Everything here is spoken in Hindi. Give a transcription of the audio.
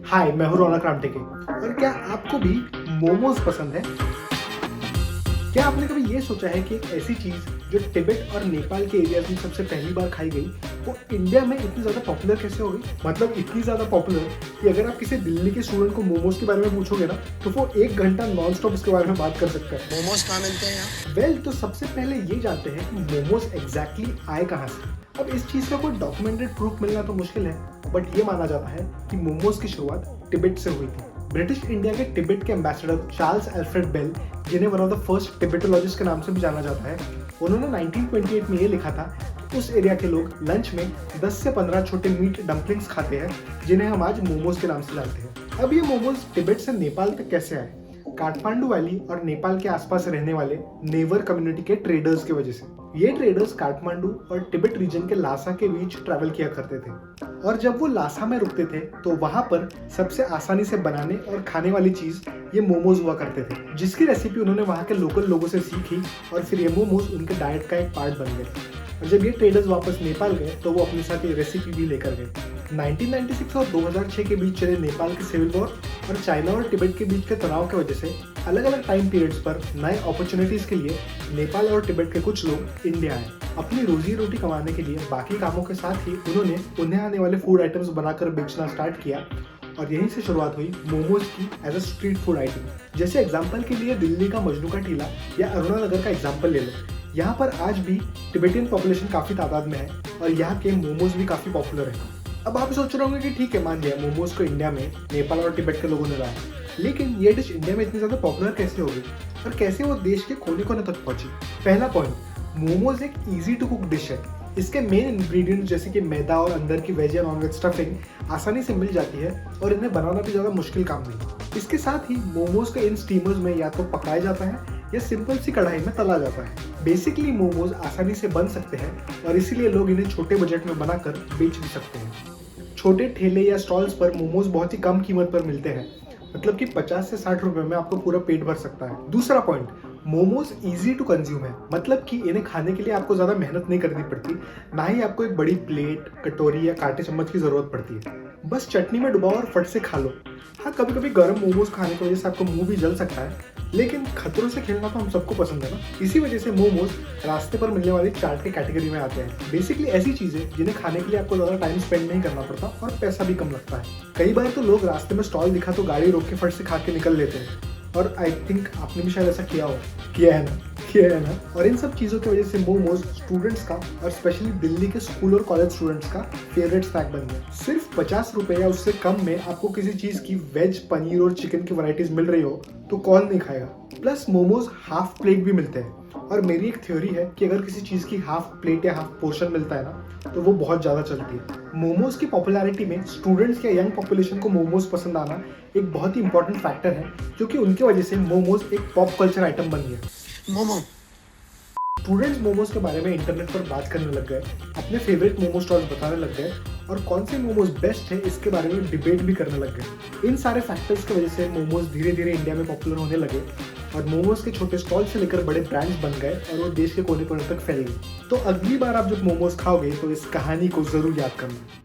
हाय, मैं हूं रौनक रामटेके। और क्या आपको भी मोमोज पसंद है? क्या आपने कभी ये सोचा है कि एक ऐसी चीज जो तिब्बत और नेपाल के एरियाज में सबसे पहली बार खाई गई वो इंडिया में इतनी ज्यादा पॉपुलर कैसे हो गई? मतलब इतनी ज्यादा पॉपुलर कि अगर आप किसी दिल्ली के स्टूडेंट को मोमोज के बारे में पूछोगे ना तो वो 1 घंटा नॉन स्टॉप इसके बारे में बात कर सकता है। मोमोज कहाँ मिलते हैं यहाँ? वेल, तो सबसे पहले ये जानते हैं कि मोमोज एग्जैक्टली आए कहाँ से। अब इस चीज का कोई डॉक्यूमेंटेड प्रूफ मिलना तो मुश्किल है, बट ये माना जाता है कि मोमोज की शुरुआत तिब्बत से हुई थी। ब्रिटिश इंडिया के तिब्बत के एम्बेसडर चार्ल्स एल्फ्रेड बेल, जिन्हें वन ऑफ द फर्स्ट तिब्बतोलॉजिस्ट के नाम से भी जाना जाता है, उन्होंने 1928 में ये लिखा था कि उस एरिया के लोग लंच में 10 से 15 छोटे मीट डम्पलिंग्स खाते हैं, जिन्हें हम आज मोमोज के नाम से जानते हैं। अब ये मोमोज तिब्बत से नेपाल तक कैसे आए? काठमांडू वैली और नेपाल के आसपास रहने वाले नेवर कम्युनिटी के ट्रेडर्स की वजह से। ये ट्रेडर्स काठमांडू और तिब्बत रीजन के लासा के बीच ट्रैवल किया करते थे, और जब वो लासा में रुकते थे तो वहां पर सबसे आसानी से बनाने और खाने वाली चीज ये मोमोज हुआ करते थे, जिसकी रेसिपी उन्होंने वहां के लोकल लोगों से सीखी और फिर ये मोमोज उनके डाइट का एक पार्ट बन गए। और जब ये ट्रेडर्स वापस नेपाल गए तो वो अपने साथ ये रेसिपी भी लेकर गए। 1996 और 2006 के बीच चले नेपाल के सिविल वॉर और चाइना और तिब्बत के बीच के तनाव की वजह से अलग अलग टाइम पीरियड्स पर नए अपॉर्चुनिटीज के लिए नेपाल और तिब्बत के कुछ लोग इंडिया आए। अपनी रोजी रोटी कमाने के लिए बाकी कामों के साथ ही उन्होंने उन्हें आने वाले फूड आइटम्स बनाकर बेचना स्टार्ट किया, और यहीं से शुरुआत हुई मोमोज की as a street food item. जैसे एग्जांपल के लिए दिल्ली का मजनू का टीला या अरुणा नगर का एग्जांपल ले लो। यहाँ पर आज भी तिब्बतियन पॉपुलेशन काफी तादाद में है और यहाँ के मोमोज भी काफी पॉपुलर है। अब आप सोच रहे होंगे कि ठीक है, मान लिया मोमोज को इंडिया में नेपाल और तिब्बत के लोगों ने लाया, लेकिन ये डिश इंडिया में इतनी ज्यादा पॉपुलर कैसे हो गई और कैसे वो देश के कोने कोने तक पहुंची? पहला पॉइंट, मोमोज एक इजी टू कुक डिश है। इसके मेन इंग्रेडिएंट्स जैसे कि मैदा और अंदर की वेज या नॉन वेज स्टफिंग आसानी से मिल जाती है और इन्हें बनाना भी ज़्यादा मुश्किल काम नहीं। इसके साथ ही मोमोज को इन स्टीमर्स में या तो पकाया जाता है या सिंपल सी कढ़ाई में तला जाता है। बेसिकली मोमोज आसानी से बन सकते हैं और इसीलिए लोग इन्हें छोटे बजट में बनाकर बेच भी सकते हैं। छोटे ठेले या स्टॉल्स पर मोमोज बहुत ही कम कीमत पर मिलते हैं, मतलब कि 50 से 60 रुपए में आपको पूरा पेट भर सकता है। दूसरा point, momos easy to consume है, मतलब कि इन्हें खाने के लिए आपको ज़्यादा मेहनत नहीं करनी पड़ती, ना ही आपको एक बड़ी प्लेट, कटोरी या कांटे चम्मच की ज़रूरत पड़ती है। बस चटनी में डुबाओ और फट से खा लो। हाँ, कभी कभी गर्म मोमोज खाने की वजह से आपको मुंह भी जल सकता है, लेकिन खतरों से खेलना तो हम सबको पसंद है ना। इसी वजह से मोमोज रास्ते पर मिलने वाली चाट की कैटेगरी में आते हैं। बेसिकली ऐसी चीजें जिन्हें खाने के लिए आपको ज्यादा टाइम स्पेंड नहीं करना पड़ता और पैसा भी कम लगता है। कई बार तो लोग रास्ते में स्टॉल दिखा तो गाड़ी रोक के फट से खा के निकल लेते हैं, और आई थिंक आपने भी शायद ऐसा किया है ना। और इन सब चीज़ों की वजह से मोमोज स्टूडेंट्स का और स्पेशली दिल्ली के स्कूल और कॉलेज स्टूडेंट्स का फेवरेट स्नैक बन गया। सिर्फ 50 रुपए या उससे कम में आपको किसी चीज़ की वेज, पनीर और चिकन की वैरायटीज मिल रही हो तो कौन नहीं खाएगा। प्लस मोमोज हाफ प्लेट भी मिलते हैं, और मेरी एक थ्योरी है कि अगर किसी चीज़ की हाफ प्लेट या हाफ पोर्शन मिलता है ना तो वो बहुत ज़्यादा चलती है। मोमोज की पॉपुलैरिटी में स्टूडेंट्स या यंग पॉपुलेशन को मोमोज पसंद आना एक बहुत ही इंपॉर्टेंट फैक्टर है, क्योंकि उनकी वजह से मोमोज एक पॉप कल्चर आइटम बन गया। मोमो स्टूडेंट्स मोमोज के बारे में इंटरनेट पर बात करने लग गए, अपने फेवरेट मोमो स्टॉल्स बताने लग गए, और कौन से मोमोज बेस्ट है इसके बारे में डिबेट भी करने लग गए। इन सारे फैक्टर्स की वजह से मोमोज धीरे धीरे इंडिया में पॉपुलर होने लगे, और मोमोज के छोटे स्टॉल से लेकर बड़े ब्रांड्स बन गए और वो देश के कोने कोने तक फैल गए। तो अगली बार आप जब मोमोज खाओगे तो इस कहानी को जरूर याद करना।